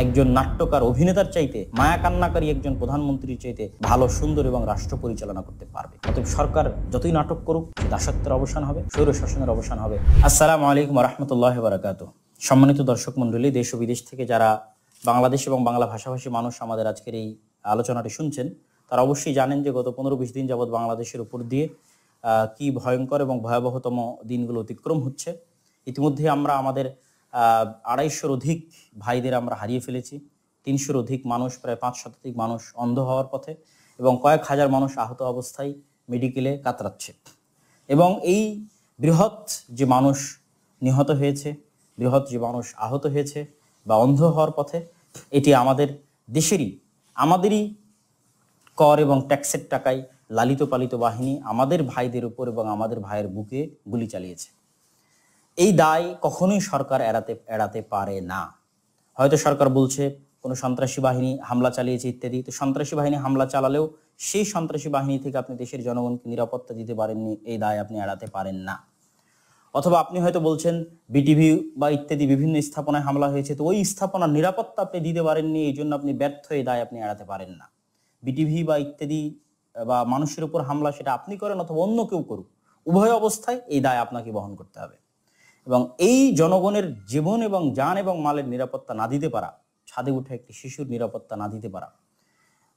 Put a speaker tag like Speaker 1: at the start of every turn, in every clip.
Speaker 1: একজন নাট্যকার অভিনেতার চাইতে, মায়া কান্নাকারী একজন প্রধানমন্ত্রীর চাইতে ভালো, সুন্দর এবং রাষ্ট্র পরিচালনা করতে পারবে। অতএব সরকার যতই নাটক করুক, দাসত্বের অবসান হবে, স্বৈর শাসনের অবসান হবে। আসসালামু আলাইকুম ওয়া রাহমাতুল্লাহি ওয়া বারাকাতুহু। সম্মানিত দর্শক মণ্ডলী, দেশ ও বিদেশ থেকে যারা বাংলাদেশ এবং বাংলা ভাষাভাষী মানুষ আমাদের আজকের এই আলোচনাটি শুনছেন, তারা অবশ্যই জানেন যে গত 15-20 দিন যাবৎ বাংলাদেশের উপর দিয়ে কি ভয়ঙ্কর এবং ভয়াবহতম দিনগুলো অতিক্রম হচ্ছে। ইতিমধ্যে আমরা আমাদের 250-র অধিক ভাইদের আমরা হারিয়ে ফেলেছি। 300-র অধিক মানুষ, প্রায় 5 শতাধিক মানুষ অন্ধ হওয়ার পথে, এবং কয়েক হাজার মানুষ আহত অবস্থায় মেডিকেলে কাতরাচ্ছে। এবং এই বৃহৎ যে মানুষ নিহত হয়েছে, বৃহৎ যে মানুষ আহত হয়েছে বা অন্ধ হওয়ার পথে, এটি আমাদের দেশেরই, আমাদেরই কর এবং ট্যাক্সের টাকায় লালিত পালিত বাহিনী আমাদের ভাইদের উপর এবং আমাদের ভাইয়ের বুকে গুলি চালিয়েছে। এই দায় কখনোই সরকার এড়াতে পারে না। হয়তো সরকার বলছে কোনো সন্ত্রাসী বাহিনী হামলা চালিয়েছে ইত্যাদি, তো সন্ত্রাসী বাহিনী হামলা চালালেও সেই সন্ত্রাসী বাহিনী থেকে আপনি দেশের জনগণকে নিরাপত্তা দিতে পারেননি, এই দায় আপনি এড়াতে পারেন না। অথবা আপনি হয়তো বলছেন বিটিভি বা ইত্যাদি বিভিন্ন স্থাপনায় হামলা হয়েছে, তো ওই স্থাপনার নিরাপত্তা আপনি দিতে পারেননি, এই জন্য আপনি ব্যর্থ, এই দায় আপনি এড়াতে পারেন না। বিটিভি বা ইত্যাদি বা মানুষের উপর হামলা, সেটা আপনি করেন অথবা অন্য কেউ করুক, উভয় অবস্থায় এই দায় আপনাকে বহন করতে হবে। এবং এই জনগণের জীবন এবং জান এবং মালের নিরাপত্তা না দিতে পারা, ছাদে উঠে একটি শিশুর নিরাপত্তা না দিতে পারা,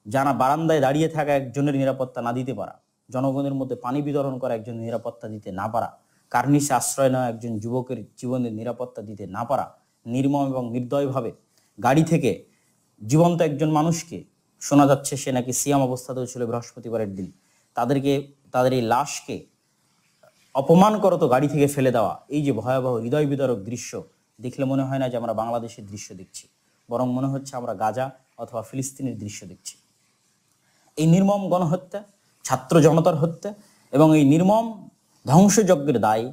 Speaker 1: যারা বারান্দায় দাঁড়িয়ে থাকা একজনের নিরাপত্তা না দিতে পারা, জনগণের মধ্যে পানি বিতরণ করা একজনের নিরাপত্তা দিতে না পারা, কার্নিশে আশ্রয় নেওয়া একজন যুবকের জীবনের নিরাপত্তা দিতে না পারা, নির্মম এবং নির্দয়ভাবে গাড়ি থেকে জীবন্ত একজন মানুষকে, শোনা যাচ্ছে সে নাকি সিয়াম অবস্থাতেও ছিল বৃহস্পতিবারের দিন, তাদের এই লাশকে অপমান করত গাড়ি থেকে ফেলে দেওয়া, এই যে ভয়াবহ হৃদয় বিদারক দৃশ্য দেখলে মনে হয় না যে আমরা বাংলাদেশের দৃশ্য দেখছি, বরং মনে হচ্ছে আমরা গাজা অথবা ফিলিস্তিনের দৃশ্য দেখছি। এই নির্মম গণহত্যা, ছাত্র জনতার হত্যা এবং এই নির্মম ধ্বংসযজ্ঞের দায়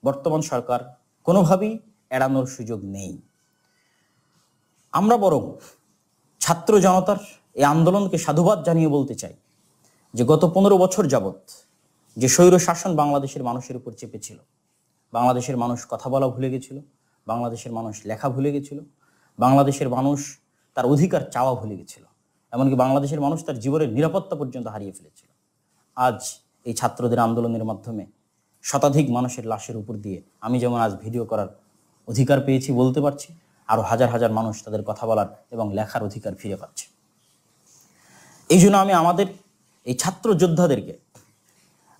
Speaker 1: বর্তমান সরকার কোনোভাবেই এড়ানোর সুযোগ নেই। আমরা বরং ছাত্র জনতার এই আন্দোলনকে সাধুবাদ জানিয়ে বলতে চাই যে গত 15 বছর যাবৎ যে স্বৈর শাসন বাংলাদেশের মানুষের উপর চেপেছিল, বাংলাদেশের মানুষ কথা বলা ভুলে গেছিল, বাংলাদেশের মানুষ লেখা ভুলে গেছিল, বাংলাদেশের মানুষ তার অধিকার চাওয়া ভুলে গেছিল, এমনকি বাংলাদেশের মানুষ তার জীবনের নিরাপত্তা পর্যন্ত হারিয়ে ফেলেছিল। আজ এই ছাত্রদের আন্দোলনের মাধ্যমে শতাধিক মানুষের লাশের উপর দিয়ে আমি যেমন আজ ভিডিও করার অধিকার পেয়েছি, বলতে পারছি, আরও হাজার হাজার মানুষ তাদের কথা বলার এবং লেখার অধিকার ফিরে পাচ্ছে। এই জন্য আমি আমাদের এই ছাত্র যোদ্ধাদেরকে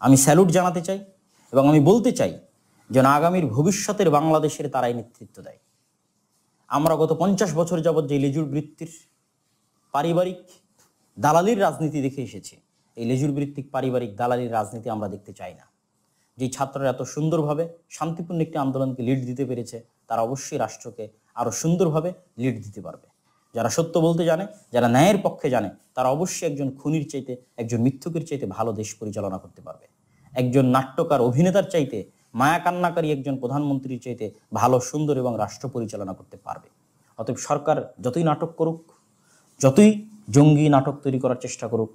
Speaker 1: আমি স্যালুট জানাতে চাই এবং আমি বলতে চাই যেন আগামীর ভবিষ্যতের বাংলাদেশের তারাই নেতৃত্ব দেয়। আমরা গত 50 বছর যাবৎ যে লেজুর বৃত্তির পারিবারিক দালালির রাজনীতি দেখে এসেছি, এই লেজুর বৃত্তিক পারিবারিক দালালির রাজনীতি আমরা দেখতে চাই না। যে ছাত্ররা এত সুন্দরভাবে শান্তিপূর্ণ একটি আন্দোলনকে লিড দিতে পেরেছে, তারা অবশ্যই রাষ্ট্রকে আরও সুন্দরভাবে লিড দিতে পারবে। যারা সত্য বলতে জানে, যারা ন্যায়ের পক্ষে জানে, তারা অবশ্যই একজন খুনির চাইতে, একজন মিথ্যুকের চাইতে ভালো দেশ পরিচালনা করতে পারবে। একজন নাট্যকার অভিনেতার চাইতে, মায়া কান্নাকারী একজন প্রধানমন্ত্রীর চাইতে ভালো, সুন্দর এবং রাষ্ট্র পরিচালনা করতে পারবে। অতএব সরকার যতই নাটক করুক, যতই জঙ্গি নাটক তৈরি করার চেষ্টা করুক,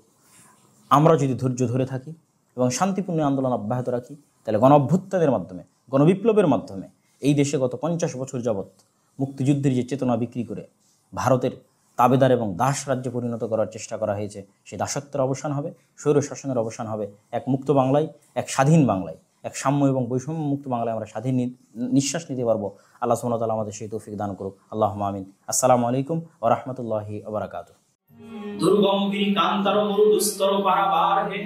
Speaker 1: আমরা যদি ধৈর্য ধরে থাকি এবং শান্তিপূর্ণ আন্দোলন অব্যাহত রাখি, তাহলে গণ অভ্যুত্থানের মাধ্যমে, গণবিপ্লবের মাধ্যমে এই দেশে গত 50 বছর যাবৎ মুক্তিযুদ্ধের যে চেতনা বিক্রি করে ভারতের তাবেদার এবং দাস রাজ্যে পরিণত করার চেষ্টা করা হয়েছে, সেই দাসত্বের অবসান হবে, স্বৈর শাসনের অবসান হবে। এক মুক্ত বাংলায়, এক স্বাধীন বাংলায়, এক সাম্য এবং বৈষম্য মুক্ত বাংলায় আমরা স্বাধীন নিঃশ্বাস নিতে পারবো। আল্লাহ সুবহানাহু ওয়া তাআলা আমাদের সেই তৌফিক দান করুক। আল্লাহুম্মা আমিন। আসসালামু আলাইকুম ওয়া রাহমাতুল্লাহি ওয়া বারাকাতুহু।
Speaker 2: দুর্গম কান্তার মরু দুস্তর পারাবার হে,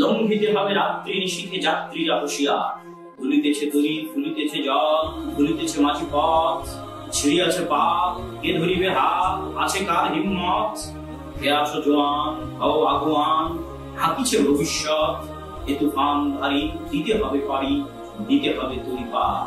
Speaker 2: লঙ্ঘিতে হবে রাত্রি নিশীথে যাত্রীরা হুঁশিয়ার। দুলিতেছে তরি, ফুলিতেছে জল, ভুলিতেছে মাঝি পথ, ছিড়িয়াছে পা, কে ধরিবে হাত, আছে কার হিম্মত? হে আছো জোয়ান, হও আগুয়ান, হাকিছে ভবিষ্যৎ, এ তুফান ভারী, দিতে হবে পারি, দিতে হবে তরি পার।